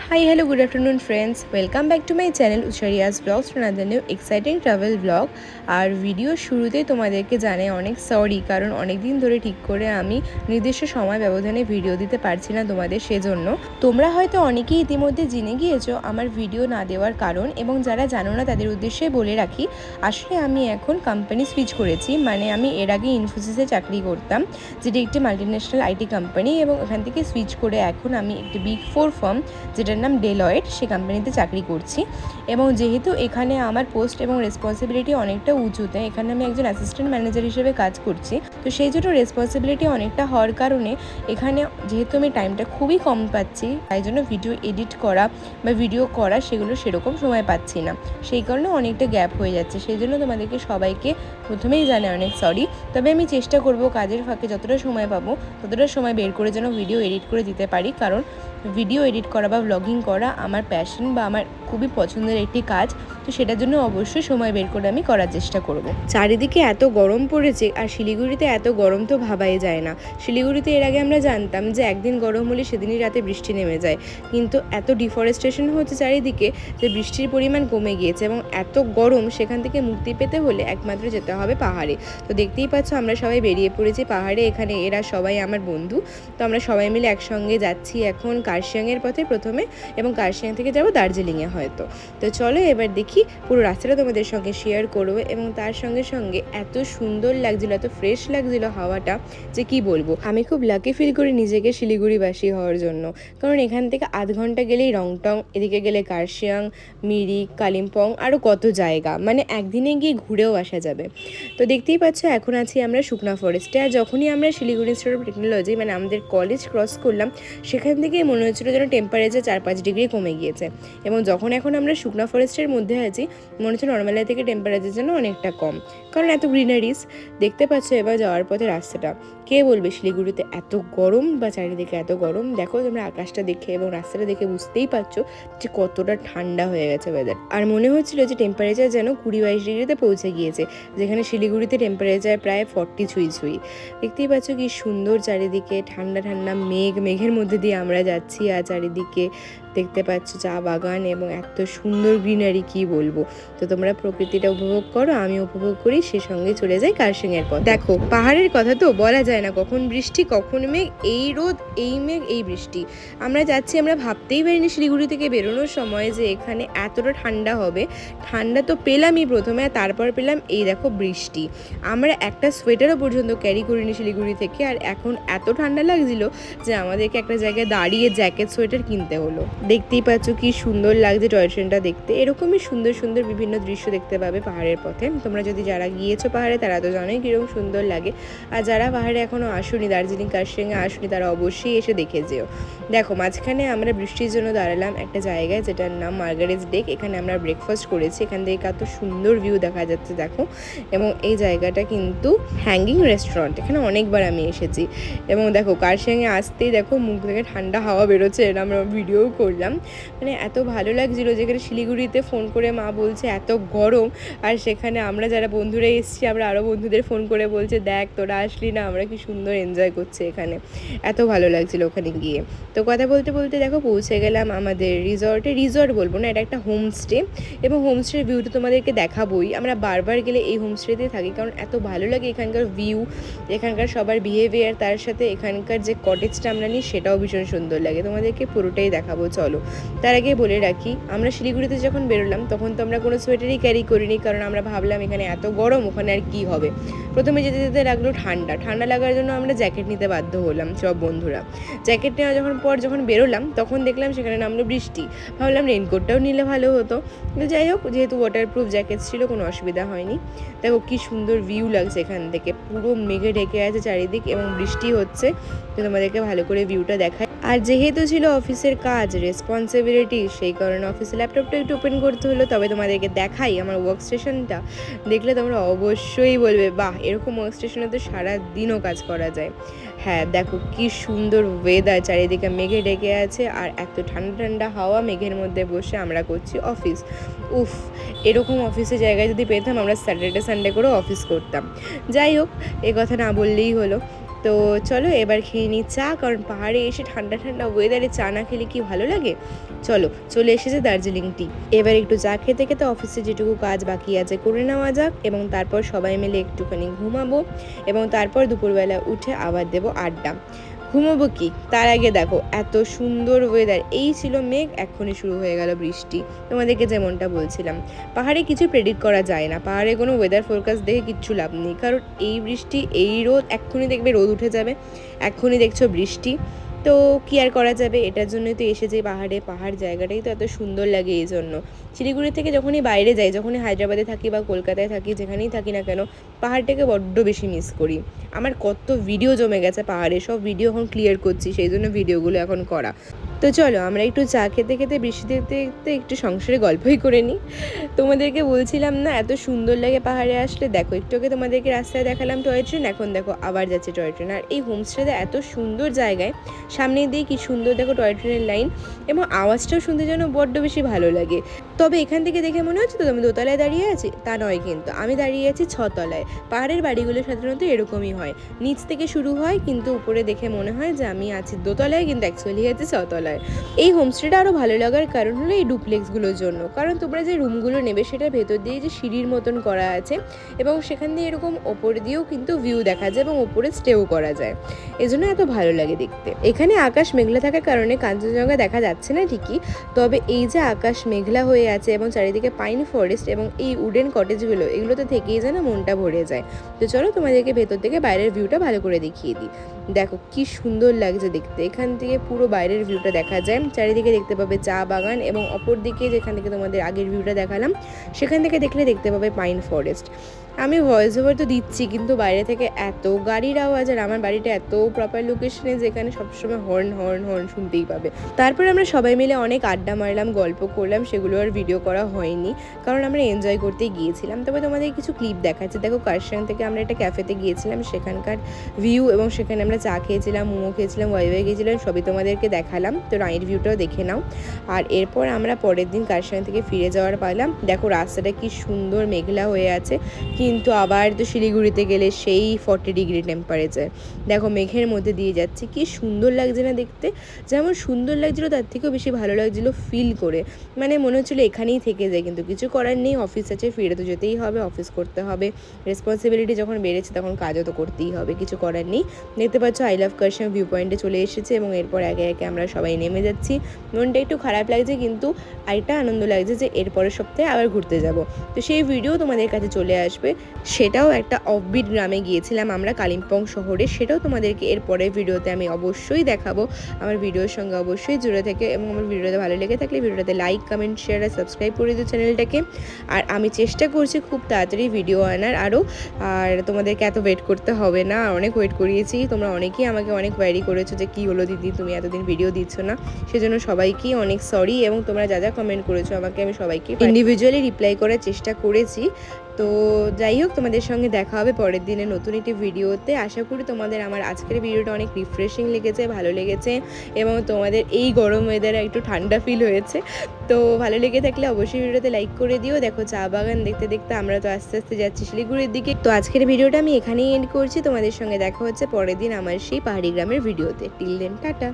Hi, hello, good afternoon friends. Welcome back to my channel Ushariya's Vlogs for another new exciting travel vlog. R video শুরুতেই তোমাদেরকে জানাই অনেক sorry, কারণ অনেক দিন ধরে ঠিক করে আমি নির্দিষ্ট সময় ব্যবধানে ভিডিও দিতে পারছি না তোমাদের, সেজন্য তোমরা হয়তো অনেকেই ইতিমধ্যে জেনে গিয়েছো আমার ভিডিও না দেওয়ার কারণ, এবং যারা জানো না তাদের উদ্দেশ্যে বলে রাখি আসলে আমি এখন কোম্পানি সুইচ করেছি। মানে আমি এর আগে ইনফোসিসে চাকরি করতাম, যেটি একটি মাল্টিন্যাশনাল আইটি কোম্পানি, এবং এখান থেকে সুইচ করে এখন আমি একটি বিগ 4 ফার্ম যেটার নাম ডেলয়েট, সে কোম্পানিতে চাকরি করছি। এবং যেহেতু এখানে আমার পোস্ট এবং রেসপন্সিবিলিটি অনেকটা উঁচুতে, এখানে আমি একজন অ্যাসিস্ট্যান্ট ম্যানেজার হিসেবে কাজ করছি, তো সেই জন্য রেসপন্সিবিলিটি অনেকটা হওয়ার কারণে এখানে যেহেতু আমি টাইমটা খুবই কম পাচ্ছি, তাই জন্য ভিডিও এডিট করা বা ভিডিও করা সেগুলো সেরকম সময় পাচ্ছি না, সেই কারণে অনেকটা গ্যাপ হয়ে যাচ্ছে। সেই জন্য তোমাদেরকে সবাইকে প্রথমেই জানাই অনেক সরি। তবে আমি চেষ্টা করব কাজের ফাঁকে যতটা সময় পাবো ততটা সময় বের করে যেন ভিডিও এডিট করে দিতে পারি, কারণ ভিডিও এডিট করা বা ব্লগিং করা আমার প্যাশন বা আমার খুবই পছন্দের একটি কাজ, তো সেটার জন্য অবশ্যই সময় বের করে আমি করার চেষ্টা করব। চারিদিকে এত গরম পড়েছে, আর শিলিগুড়িতে এত গরম তো ভাবাই যায় না। শিলিগুড়িতে এর আগে আমরা জানতাম যে একদিন গরম হলে সেদিনই রাতে বৃষ্টি নেমে যায়, কিন্তু এত ডিফরেস্টেশন হচ্ছে চারিদিকে যে বৃষ্টির পরিমাণ কমে গিয়েছে, এবং এত গরম সেখান থেকে মুক্তি পেতে হলে একমাত্র যেতে হবে পাহাড়ে। তো দেখতেই পাচ্ছ আমরা সবাই বেরিয়ে পড়েছি পাহাড়ে। এখানে এরা সবাই আমার বন্ধু, তো আমরা সবাই মিলে একসঙ্গে যাচ্ছি এখন কার্শিয়াংয়ের পথে প্রথমে, এবং কার্শিয়াং থেকে যাবো দার্জিলিংয়ে হয়তো। তো চলো এবার দেখি, পুরো রাস্তাটা তোমাদের সঙ্গে শেয়ার করবো। এবং তার সঙ্গে সঙ্গে এত সুন্দর লাগছিল, এত ফ্রেশ লাগছিল হাওয়াটা, যে কি বলবো। আমি খুব লাকি ফিল করি নিজেকে শিলিগুড়িবাসী হওয়ার জন্য, কারণ এখান থেকে আধ ঘন্টা গেলেই রংটং, এদিকে গেলে কার্শিয়াং, মিরিক, কালিম্পং, আরও কত জায়গা, মানে একদিনে গিয়ে ঘুরেও আসা যাবে। তো দেখতেই পাচ্ছ এখন আছি আমরা শুকনা ফরেস্টে। আর যখনই আমরা শিলিগুড়ি ইনস্টিটিউট অফ টেকনোলজি মানে আমাদের কলেজ ক্রস করলাম, সেখান থেকেই মনে হচ্ছিলো যেন টেম্পারেচার 4-5 ডিগ্রি কমে গিয়েছে। এবং যখন এখন আমরা শুকনা ফরেস্টের মধ্যে আছি, মনে হচ্ছে নর্মালের থেকে টেম্পারেচার যেন অনেকটা কম, কারণ এত গ্রিনারিস। দেখতে পাচ্ছ এবার যাওয়ার পথে রাস্তাটা, কে বলবে শিলিগুড়িতে এত গরম বা চারিদিকে এত গরম। দেখো তোমরা আকাশটা দেখে এবং রাস্তাটা দেখে বুঝতেই পারছো যে কতটা ঠান্ডা হয়ে গেছে ওয়েদার। আর মনে হচ্ছিল যে টেম্পারেচার যেন 20-22 ডিগ্রিতে পৌঁছে গিয়েছে, যেখানে শিলিগুড়িতে টেম্পারেচার প্রায় 40 ছুঁই। দেখতেই পাচ্ছ কি সুন্দর চারিদিকে ঠান্ডা ঠান্ডা মেঘের মধ্যে দিয়ে আমরা যাচ্ছি, আর চারিদিকে দেখতে পাচ্ছ চা বাগান এবং এত সুন্দর গ্রিনারি, কি বলবো। তো তোমরা প্রকৃতিটা উপভোগ করো, আমি উপভোগ করি, সে সঙ্গে চলে যাই কার্শিয়াংয়ের পথ। দেখো পাহাড়ের কথা তো বলা যায় না, কখন বৃষ্টি কখন মেঘ, এই রোদ এই মেঘ এই বৃষ্টি। আমরা যাচ্ছি, আমরা ভাবতেই পারিনি শিলিগুড়ি থেকে বেরোনোর সময় যে এখানে এতটা ঠান্ডা হবে। ঠান্ডা তো পেলামই প্রথমে, তারপর পেলাম এই দেখো বৃষ্টি। আমরা একটা সোয়েটারও পর্যন্ত ক্যারি করিনি শিলিগুড়ি থেকে, আর এখন এত ঠান্ডা লাগছিল যে আমাদেরকে একটা জায়গায় দাঁড়িয়ে জ্যাকেট সোয়েটার কিনতে হলো। দেখতেই পাচ্ছ কি সুন্দর লাগছে টয় ট্রেনটা দেখতে। এরকমই সুন্দর সুন্দর বিভিন্ন দৃশ্য দেখতে পাবে পাহাড়ের পথে। তোমরা যদি যারা গিয়েছো পাহাড়ে তারা তো জানোই কীরকম সুন্দর লাগে, আর যারা পাহাড়ে এখনও আসুনি, দার্জিলিং কার্শিয়াংয়ে আসুনি, তারা অবশ্যই এসে দেখে যেও। দেখো মাঝখানে আমরা বৃষ্টির জন্য দাঁড়ালাম একটা জায়গায় যেটার নাম মার্গারেটস ডেক। এখানে আমরা ব্রেকফাস্ট করেছি, এখান থেকে কত সুন্দর ভিউ দেখা যাচ্ছে দেখো। এবং এই জায়গাটা কিন্তু হ্যাঙ্গিং রেস্টুরেন্ট, এখানে অনেকবার আমি এসেছি। এবং দেখো কার্শিয়াংয়ে আসতেই দেখো মুখ থেকে ঠান্ডা হাওয়া বেরোচ্ছে, এটা আমরা ভিডিও করলাম। মানে এত ভালো লাগছিলো, যেখানে শিলিগুড়িতে ফোন করে মা বলছে এত গরম, আর সেখানে আমরা যারা বন্ধুরা এসেছি আমরা আরও বন্ধুদের ফোন করে বলছে দেখ তোরা আসলি না, আমরা কি সুন্দর এনজয় করছি এখানে। এত ভালো লাগছিলো ওখানে গিয়ে। তো কথা বলতে বলতে দেখো পৌঁছে গেলাম আমাদের রিসর্টে। রিসর্ট বলবো না, এটা একটা হোমস্টে, এবং হোমস্টের ভিউটা তোমাদেরকে দেখাবোই। আমরা বারবার গেলে এই হোমস্টেতে থাকি, কারণ এত ভালো লাগে এখানকার ভিউ, এখানকার সবার বিহেভিয়ার, তার সাথে এখানকার যে কটেজটা আমরা নিই সেটাও ভীষণ সুন্দর লাগে। তোমাদেরকে পুরোটাই দেখাবো চলো। তার আগে বলে রাখি, আমরা শিলিগুড়িতে যখন বেরোলাম তখন তো আমরা কোনো সোয়েটারই ক্যারি করিনি, কারণ আমরা ভাবলাম এখানে এত গরম, ওখানে আর কি হবে। প্রথমে যেতে যেতে লাগলো ঠান্ডা লাগার জন্য আমরা জ্যাকেট নিতে বাধ্য হলাম সব বন্ধুরা। জ্যাকেট নেওয়া যখন বেরোলাম তখন দেখলাম সেখানে নামলো বৃষ্টি। ভাবলাম রেইনকোটটাও নিলে ভালো হতো, কিন্তু যাই হোক যেহেতু ওয়াটারপ্রুফ জ্যাকেট ছিল কোনো অসুবিধা হয়নি। দেখো কি সুন্দর ভিউ লাগছে এখান থেকে, পুরো মেঘে ঢেকে আছে চারিদিক এবং বৃষ্টি হচ্ছে। তো তোমাদেরকে ভালো করে ভিউটা দেখাই। আর যেহেতু ছিল অফিসের কাজ, রেসপন্সিবিলিটি, সেই কারণে অফিসের ল্যাপটপটা একটু ওপেন করতে হলো। তবে তোমাদেরকে দেখাই আমার ওয়ার্ক স্টেশনটা, দেখলে তোমরা অবশ্যই বলবে বাহ, এরকম ওয়ার্ক স্টেশনে তো সারাদিনও কাজ করা যায়। হ্যাঁ দেখো কি সুন্দর ওয়েদার, চারিদিকে মেঘে ঢেকে আছে, আর এত ঠান্ডা ঠান্ডা হাওয়া, মেঘের মধ্যে বসে আমরা করছি অফিস। উফ, এরকম অফিসের জায়গায় যদি পেতাম আমরা স্যাটারডে সানডে করে অফিস করতাম। যাই হোক, এ কথা না বললেই হলো। তো তো চলো এবার খেয়ে নিই চা, কারণ পাহাড়ে এসে ঠান্ডা ঠান্ডা ওয়েদারে চা না খেলে কি ভালো লাগে। চলো চলে এসেছে দার্জিলিং টি। এবার একটু চা খেতে খেতে অফিসে যেটুকু কাজ বাকি আছে করে নেওয়া যাক, এবং তারপর সবাই মিলে একটুখানি ঘুমাবো, এবং তারপর দুপুরবেলা উঠে আবার দেবো আড্ডা। ঘুমোবো কি তার আগে দেখো এত সুন্দর ওয়েদার, এই ছিল মেঘ, এক্ষুনি শুরু হয়ে গেল বৃষ্টি। তোমাদেরকে যেমনটা বলছিলাম, পাহাড়ে কিছু প্রেডিক্ট করা যায় না, পাহাড়ে কোনো ওয়েদার ফোরকাস্ট দেখে কিচ্ছু লাভ নেই, কারণ এই বৃষ্টি এই রোদ, এক্ষুনি দেখবে রোদ উঠে যাবে, এক্ষুনি দেখছো বৃষ্টি। তো কী আর করা যাবে, এটার জন্যই তো এসেছি পাহাড়ে, পাহাড় জায়গাটাই তো এত সুন্দর লাগে এই জন্য। শিলিগুড়ি থেকে যখনই বাইরে যাই, যখনই হায়দ্রাবাদে থাকি বা কলকাতায় থাকি, যেখানেই থাকি না কেন, পাহাড়টাকে বড্ড বেশি মিস করি। আমার কত ভিডিও জমে গেছে পাহাড়ে, সব ভিডিও এখন ক্লিয়ার করছি, সেই জন্য ভিডিওগুলো এখন করা। তো চলো আমরা একটু চা খেতে খেতে বৃষ্টি দেখতে দেখতে একটু সংসারে গল্পই করে নিই। তোমাদেরকে বলছিলাম না এত সুন্দর লাগে পাহাড়ে আসলে, দেখো একটু আগে তোমাদেরকে রাস্তায় দেখালাম টয় ট্রেন, এখন দেখো আবার যাচ্ছে টয় ট্রেন। আর এই হোমস্টেতে এত সুন্দর জায়গায়, সামনে দিয়ে কি সুন্দর দেখো টয় ট্রেনের লাইন, এবং আওয়াজটাও শুনতে যেন বড্ড বেশি ভালো লাগে। তবে এখান থেকে দেখে মনে হচ্ছে তো আমি দোতলায় দাঁড়িয়ে আছি, তা নয় কিন্তু আমি দাঁড়িয়ে আছি 6 তলায়। পাহাড়ের বাড়িগুলো সাধারণত এরকমই হয়, নিচ থেকে শুরু হয় কিন্তু উপরে দেখে মনে হয় যে আমি আছি দোতলায়, কিন্তু অ্যাকচুয়ালি আছে 6 তলায়। এই হোমস্টেটা আরও ভালো লাগার কারণ হলো এই ডুপ্লেক্সগুলোর জন্য, কারণ তোমরা যে রুমগুলো নেবে সেটার ভেতর দিয়ে যে সিঁড়ির মতন করা আছে, এবং সেখান দিয়ে এরকম ওপর দিয়েও কিন্তু ভিউ দেখা যায় এবং ওপরে স্টেও করা যায়, এজন্য এত ভালো লাগে দেখতে। এখানে আকাশ মেঘলা থাকার কারণে কাঞ্চনজঙ্ঘা দেখা যাচ্ছে না ঠিকই, তবে এই যে আকাশ মেঘলা হয়ে আছে এবং চারিদিকে পাইন ফরেস্ট এবং এই উডেন কটেজগুলো, এগুলোতে থেকেই যেন মনটা ভরে যায়। তো চলো তোমাদেরকে ভেতর থেকে বাইরের ভিউটা ভালো করে দেখিয়ে দিই। দেখো কি সুন্দর লাগছে দেখতে, এখান থেকে পুরো বাইরের ভিউটা দেখা যায়, চারিদিকে দেখতে পাবে চা বাগান, এবং অপর দিকে যেখান থেকে তোমাদের আগের ভিউটা দেখালাম সেখান থেকে দেখলে দেখতে পাবে পাইন ফরেস্ট। আমি ভয়েস ওভার তো দিচ্ছি, কিন্তু বাইরে থেকে এত গাড়ির আওয়াজ, আর আমার বাড়িটা এত প্রপার লোকেশনে যেখানে সবসময় হর্ন হর্ন হর্ন শুনতেই পাবে। তারপর আমরা সবাই মিলে অনেক আড্ডা মারলাম, গল্প করলাম, সেগুলো আর ভিডিও করা হয়নি কারণ আমরা এনজয় করতে গিয়েছিলাম। তবে তোমাদের কিছু ক্লিপ দেখাচ্ছে, দেখো কার্শিয়াং থেকে আমরা একটা ক্যাফেতে গিয়েছিলাম, সেখানকার ভিউ, এবং সেখানে আমরা চা খেয়েছিলাম, মোমো খেয়েছিলাম, ওয়াইওয়াই গিয়েছিলাম, সবই তোমাদেরকে দেখালাম। তো নাইট ভিউটাও দেখে নাও। আর এরপর আমরা পরের দিন কার্শিয়াং থেকে ফিরে যাওয়ার পালাম। দেখো রাস্তাটা কি সুন্দর মেঘলা হয়ে আছে, কিন্তু আবার তো শিলিগুড়িতে গেলে সেই 40 ডিগ্রি টেম্পারেচার। দেখো মেঘের মধ্যে দিয়ে যাচ্ছে, কি সুন্দর লাগছে না দেখতে, যেমন সুন্দর লাগছিলো তার থেকেও বেশি ভালো লাগছিলো ফিল করে, মানে মনে হচ্ছিলো এখানেই থেকে যায়, কিন্তু কিছু করার নেই, অফিস আছে, ফিরে তো যেতেই হবে, অফিস করতে হবে, রেসপন্সিবিলিটি যখন বেড়েছে তখন কাজও তো করতেই হবে, কিছু করার নেই। দেখতে পাচ্ছ আই লাভ কার্শিয়াং ভিউ পয়েন্টে চলে এসেছে, এবং এরপর একে একে আমরা সবাই নেমে যাচ্ছি। মনটা একটু খারাপ লাগছে, কিন্তু আরেকটা আনন্দ লাগছে যে এরপরের সপ্তাহে আবার ঘুরতে যাব, তো সেই ভিডিও তোমাদের কাছে চলে আসবে। সেটাও একটা অফবিট গ্রামে গিয়েছিলাম আমরা, কালিম্পং শহরে, সেটাও তোমাদেরকে এর পরের ভিডিওতে আমি অবশ্যই দেখাবো। আমার ভিডিওর সঙ্গে অবশ্যই জুড়ে থেকে, এবং আমার ভিডিওতে ভালো লেগে থাকলে ভিডিওটাতে লাইক কমেন্ট শেয়ার আর সাবস্ক্রাইব করে দিও চ্যানেলটাকে। আর আমি চেষ্টা করছি খুব তাড়াতাড়ি ভিডিও আনার আরও, আর তোমাদেরকে এত ওয়েট করতে হবে না, অনেক ওয়েট করিয়েছি, তোমরা অনেকেই আমাকে অনেক কোয়ারি করেছো যে কী হলো দিদি তুমি এতদিন ভিডিও দিচ্ছ না, সেজন্য সবাইকেই অনেক সরি, এবং তোমরা যা যা কমেন্ট করেছো আমাকে আমি সবাইকে ইন্ডিভিজুয়ালি রিপ্লাই করার চেষ্টা করেছি। তো যাই হোক, তোমাদের সঙ্গে দেখা হবে পরের দিনে নতুন একটি ভিডিওতে। আশা করি তোমাদের আমার আজকের ভিডিওটা অনেক রিফ্রেশিং লেগেছে, ভালো লেগেছে, এবং তোমাদের এই গরম ওয়েদারে একটু ঠান্ডা ফিল হয়েছে। তো ভালো লেগে থাকলে অবশ্যই ভিডিওতে লাইক করে দিও। দেখো চা বাগান দেখতে দেখতে আমরা তো আস্তে আস্তে যাচ্ছি শিলিগুড়ির দিকে। তো আজকের ভিডিওটা আমি এখানেই এন্ড করছি, তোমাদের সঙ্গে দেখা হচ্ছে পরের দিন আমার সেই পাহাড়ি গ্রামের ভিডিওতে। Till then tata.